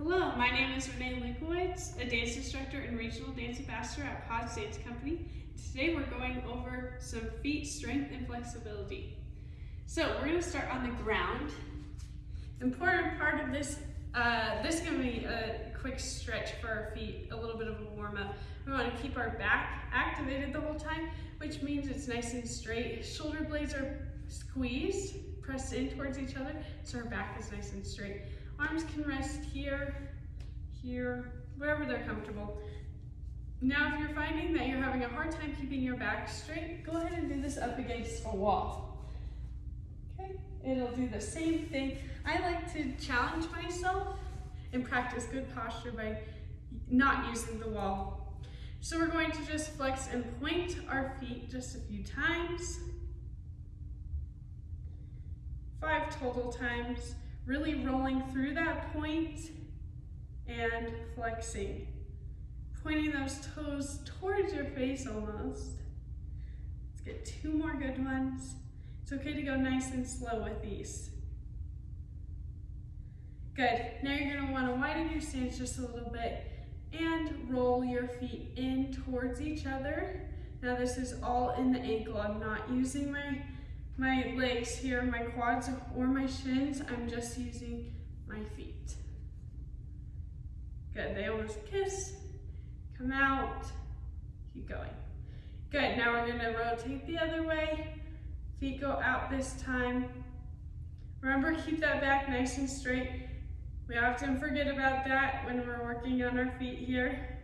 Hello, my name is Renee Lukowitz, a dance instructor and regional dance ambassador at Pods Dance Company. Today we're going over some feet strength and flexibility. So we're going to start on the ground. Important part of this is going to be a quick stretch for our feet, a little bit of a warm up. We want to keep our back activated the whole time, which means it's nice and straight. Shoulder blades are squeezed, pressed in towards each other, so our back is nice and straight. Arms can rest here, here, wherever they're comfortable. Now, if you're finding that you're having a hard time keeping your back straight, go ahead and do this up against a wall. Okay, it'll do the same thing. I like to challenge myself and practice good posture by not using the wall. So we're going to just flex and point our feet just a few times. 5 total times. Really rolling through that point and flexing. Pointing those toes towards your face almost. Let's get 2 more good ones. It's okay to go nice and slow with these. Good. Now you're going to want to widen your stance just a little bit and roll your feet in towards each other. Now this is all in the ankle. I'm not using my legs here, my quads or my shins. I'm just using my feet. Good, they almost kiss. Come out, keep going. Good, now we're gonna rotate the other way. Feet go out this time. Remember, keep that back nice and straight. We often forget about that when we're working on our feet here.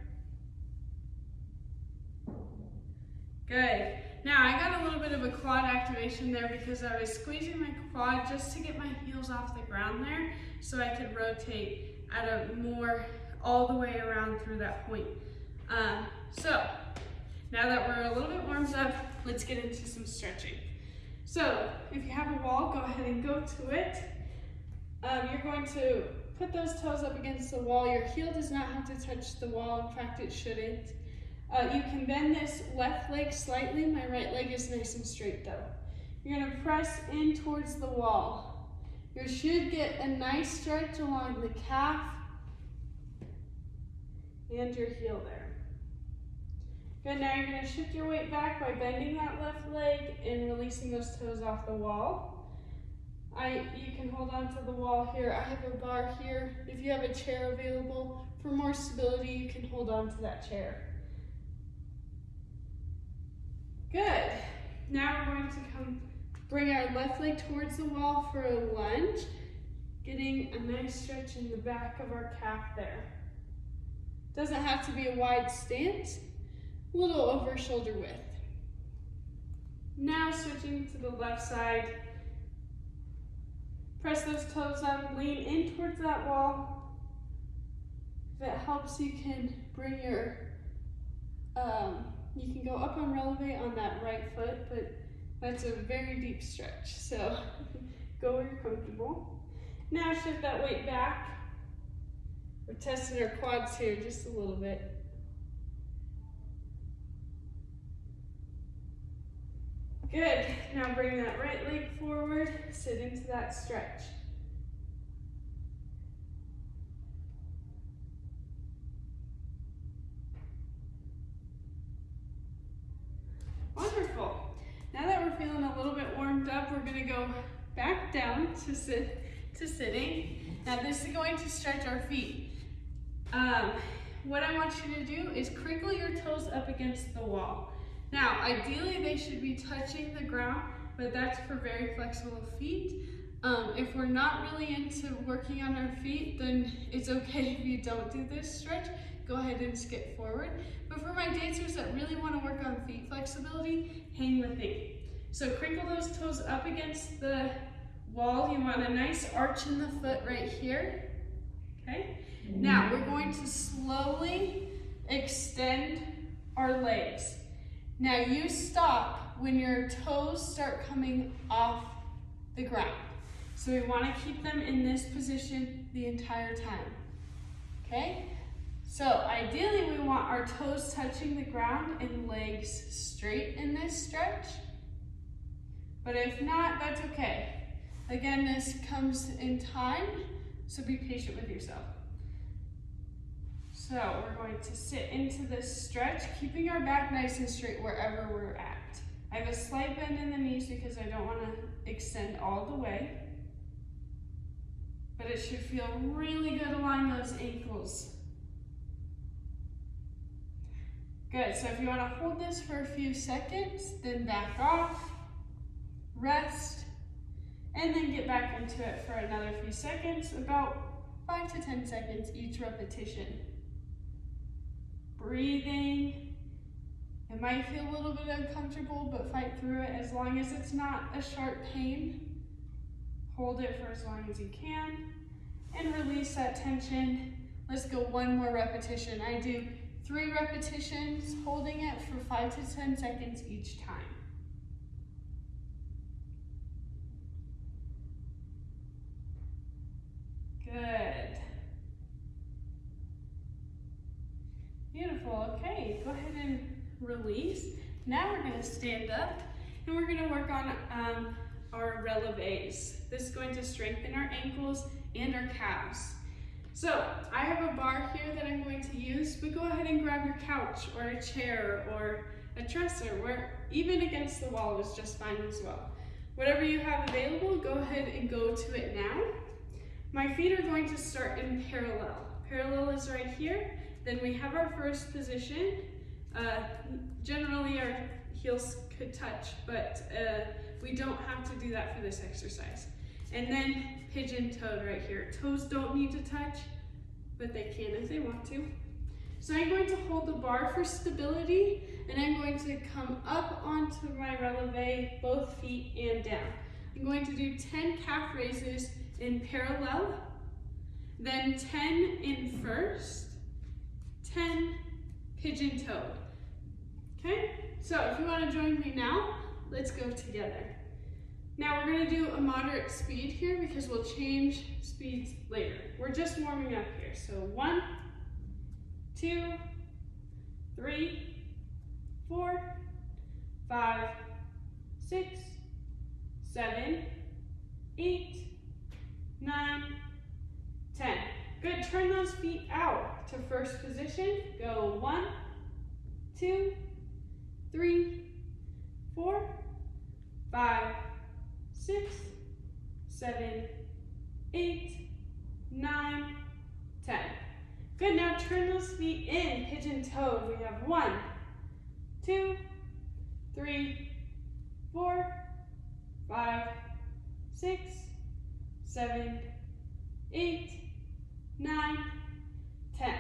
Good. Now, I got a little bit of a quad activation there because I was squeezing my quad just to get my heels off the ground there so I could rotate at a more all the way around through that point. So, now that we're a little bit warmed up, let's get into some stretching. So, if you have a wall, go ahead and go to it. You're going to put those toes up against the wall. Your heel does not have to touch the wall. In fact, it shouldn't. You can bend this left leg slightly. My right leg is nice and straight though. You're going to press in towards the wall. You should get a nice stretch along the calf and your heel there. Good, now you're going to shift your weight back by bending that left leg and releasing those toes off the wall. You can hold on to the wall here. I have a bar here. If you have a chair available, for more stability, you can hold on to that chair. Good. Now we're going to bring our left leg towards the wall for a lunge, getting a nice stretch in the back of our calf there. Doesn't have to be a wide stance, a little over shoulder width. Now switching to the left side. Press those toes up, lean in towards that wall. If it helps, you can bring your you can go up on releve on that right foot, but that's a very deep stretch, so go where you're comfortable. Now shift that weight back. We're testing our quads here just a little bit. Good, now bring that right leg forward, sit into that stretch. Wonderful. Now that we're feeling a little bit warmed up, we're going to go back down to sitting. Now this is going to stretch our feet. What I want you to do is crinkle your toes up against the wall. Now, ideally they should be touching the ground, but that's for very flexible feet. If we're not really into working on our feet, then it's okay if you don't do this stretch. Go ahead and skip forward. But for my dancers that really want to work on feet flexibility, hang with me. So crinkle those toes up against the wall. You want a nice arch in the foot right here. Okay? Now we're going to slowly extend our legs. Now you stop when your toes start coming off the ground. So we want to keep them in this position the entire time. Okay? So ideally we want our toes touching the ground and legs straight in this stretch. But if not, that's okay. Again, this comes in time, so be patient with yourself. So we're going to sit into this stretch, keeping our back nice and straight wherever we're at. I have a slight bend in the knees because I don't want to extend all the way. But it should feel really good along those ankles. Good, so if you want to hold this for a few seconds, then back off, rest, and then get back into it for another few seconds, about 5 to 10 seconds each repetition. Breathing. It might feel a little bit uncomfortable, but fight through it as long as it's not a sharp pain. Hold it for as long as you can, and release that tension. Let's go one more repetition. I do 3 repetitions, holding it for 5 to 10 seconds each time. Good. Beautiful. Okay, go ahead and release. Now we're going to stand up and we're going to work on our releves. This is going to strengthen our ankles and our calves. So I have a bar here that I'm going to use, but go ahead and grab your couch or a chair or a dresser, where even against the wall is just fine as well. Whatever you have available, go ahead and go to it now. My feet are going to start in parallel. Parallel is right here. Then we have our first position. Generally our heels could touch, but we don't have to do that for this exercise. And then pigeon-toed right here. Toes don't need to touch, but they can if they want to. So I'm going to hold the bar for stability, and I'm going to come up onto my releve, both feet and down. I'm going to do 10 calf raises in parallel, then 10 in first, 10 pigeon-toed. Okay, so if you want to join me now, let's go together. Now we're going to do a moderate speed here because we'll change speeds later. We're just warming up here. So 1, 2, 3, 4, 5, 6, 7, 8, 9, 10. Good, turn those feet out to first position. Go 1, 2, 3, 4, 5, 6, 7, 8, 9, 10. Good, now turn those feet in, pigeon-toed. We have 1, 2, 3, 4, 5, 6, 7, 8, 9, 10.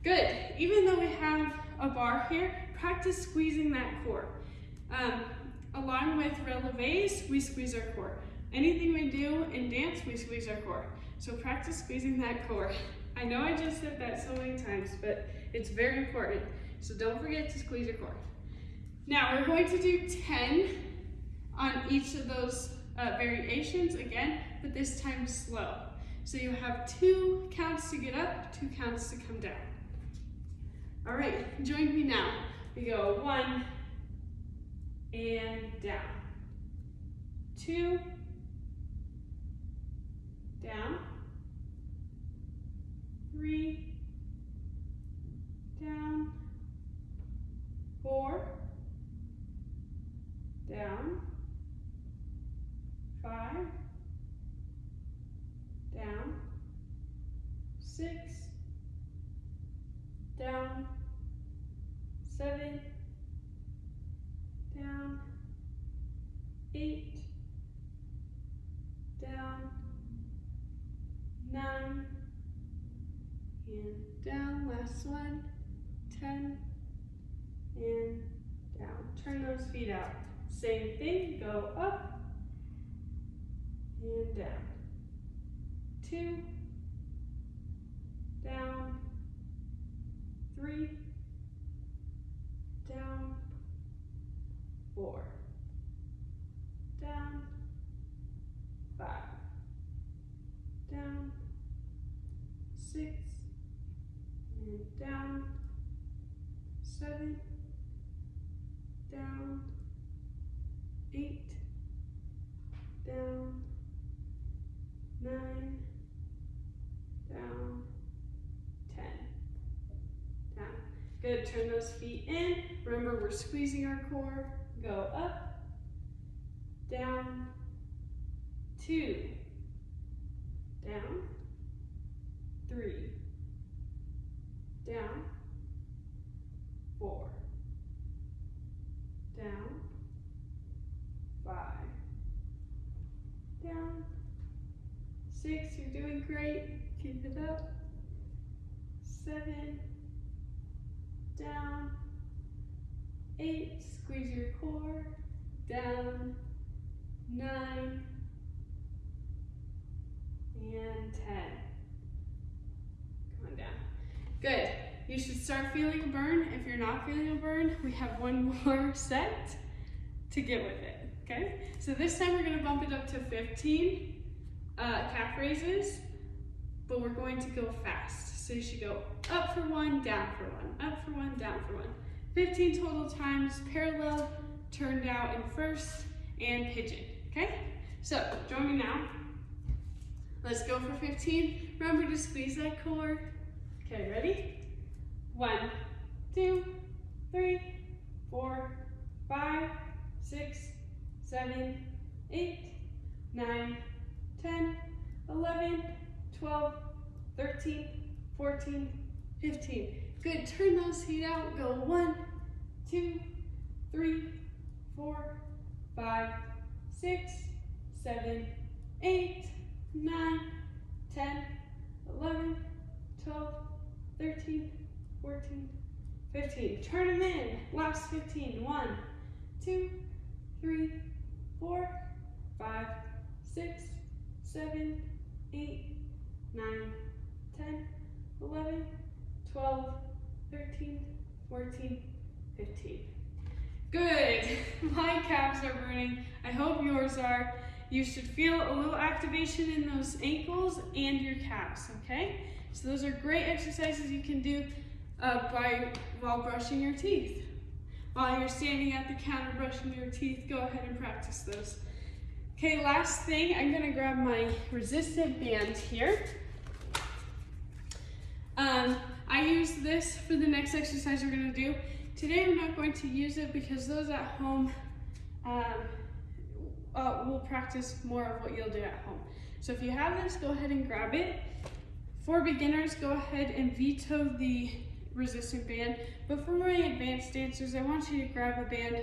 Good, even though we have a bar here, practice squeezing that core. Along with releves, we squeeze our core. Anything we do in dance, we squeeze our core. So practice squeezing that core. I know I just said that so many times, but it's very important. So don't forget to squeeze your core. Now we're going to do 10 on each of those variations again, but this time slow. So you have 2 counts to get up, 2 counts to come down. All right, join me now. We go 1 and down, 2, down, 3, down, 4, down, 5, down, 6, down, 7, down, 8, down, 9, and down, last one, 10, and down. Turn those feet out. Same thing, go up, and down. 2, down, 3, down, 4, down, 5, down, 6, and down, 7, down, 8, down, 9, down, 10. Good, turn those feet in. Remember, we're squeezing our core. Go up, down, 2, down, 3, down, 4, down, 5, down, 6, you're doing great, keep it up, 7, down, 8, squeeze your core, down, 9, and 10. Come on down. Good. You should start feeling a burn. If you're not feeling a burn, we have one more set to get with it, okay? So this time we're gonna bump it up to 15 calf raises, but we're going to go fast. So you should go up for 1, down for 1, up for 1, down for 1. 15 total times, parallel, turned out in first, and pigeon, okay? So join me now. Let's go for 15. Remember to squeeze that core. Okay, ready? 1, 2, 3, 4, 5, 6, 7, 8, 9, 10, 11, 12, 13, 14, 15. Good, turn those feet out. Go 1, 2, 3, 4, 5, 6, 7, 8, 9, 10, 11, 12, 13, 14, 15. Turn them in. Last 15. 1, 2, 3, 4, 5, 6, 7, 8, 9, 10, 11, 12, 13, 14, 15. Good. My calves are burning. I hope yours are. You should feel a little activation in those ankles and your calves, okay? So those are great exercises you can do while brushing your teeth. While you're standing at the counter brushing your teeth, go ahead and practice those. Okay, last thing, I'm gonna grab my resistant band here. I use this for the next exercise we're gonna do. Today I'm not going to use it because those at home will practice more of what you'll do at home. So if you have this, go ahead and grab it. For beginners, go ahead and veto the resistant band. But for my advanced dancers, I want you to grab a band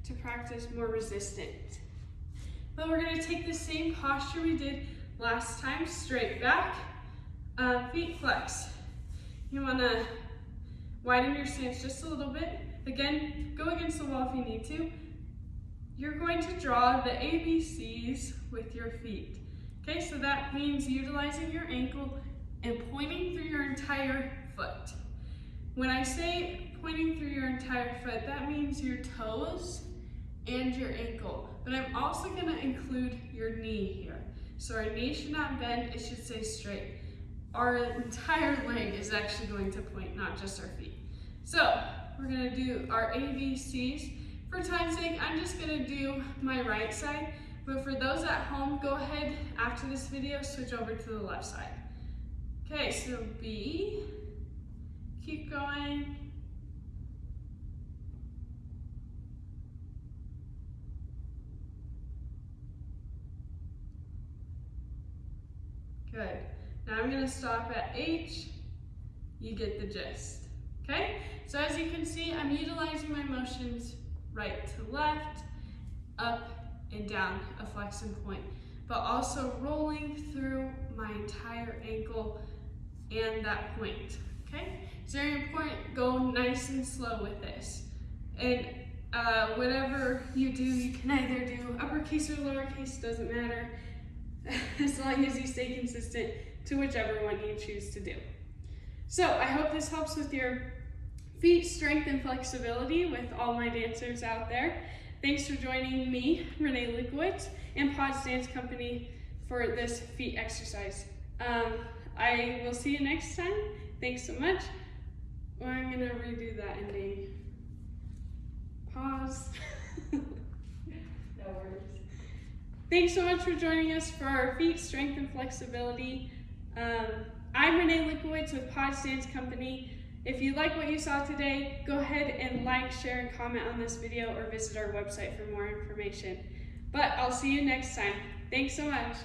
to practice more resistant. But we're gonna take the same posture we did last time, straight back, feet flex. You wanna widen your stance just a little bit. Again, go against the wall if you need to. You're going to draw the ABCs with your feet. Okay, so that means utilizing your ankle and pointing through your entire foot. When I say pointing through your entire foot, that means your toes and your ankle. But I'm also gonna include your knee here. So our knee should not bend, it should stay straight. Our entire leg is actually going to point, not just our feet. So we're gonna do our ABCs. For time's sake, I'm just gonna do my right side, but for those at home, go ahead after this video, switch over to the left side. Okay, so B, keep going. Good. Now I'm gonna stop at H. You get the gist, okay? So as you can see, I'm utilizing my motions right to left, up and down, a flexion point, but also rolling through my entire ankle and that point, okay? It's very important, go nice and slow with this. And whatever you do, you can either do uppercase or lowercase, doesn't matter, as long as you stay consistent to whichever one you choose to do. So I hope this helps with your feet strength and flexibility with all my dancers out there. Thanks for joining me, Renee Lukowitz, and Pods Dance Company for this feet exercise. I will see you next time. Thanks so much. Well, I'm gonna redo that ending. Pause. No worries. Thanks so much for joining us for our feet strength and flexibility. I'm Renee Lukowitz with Pods Dance Company. If you like what you saw today, go ahead and like, share, and comment on this video or visit our website for more information. But I'll see you next time. Thanks so much.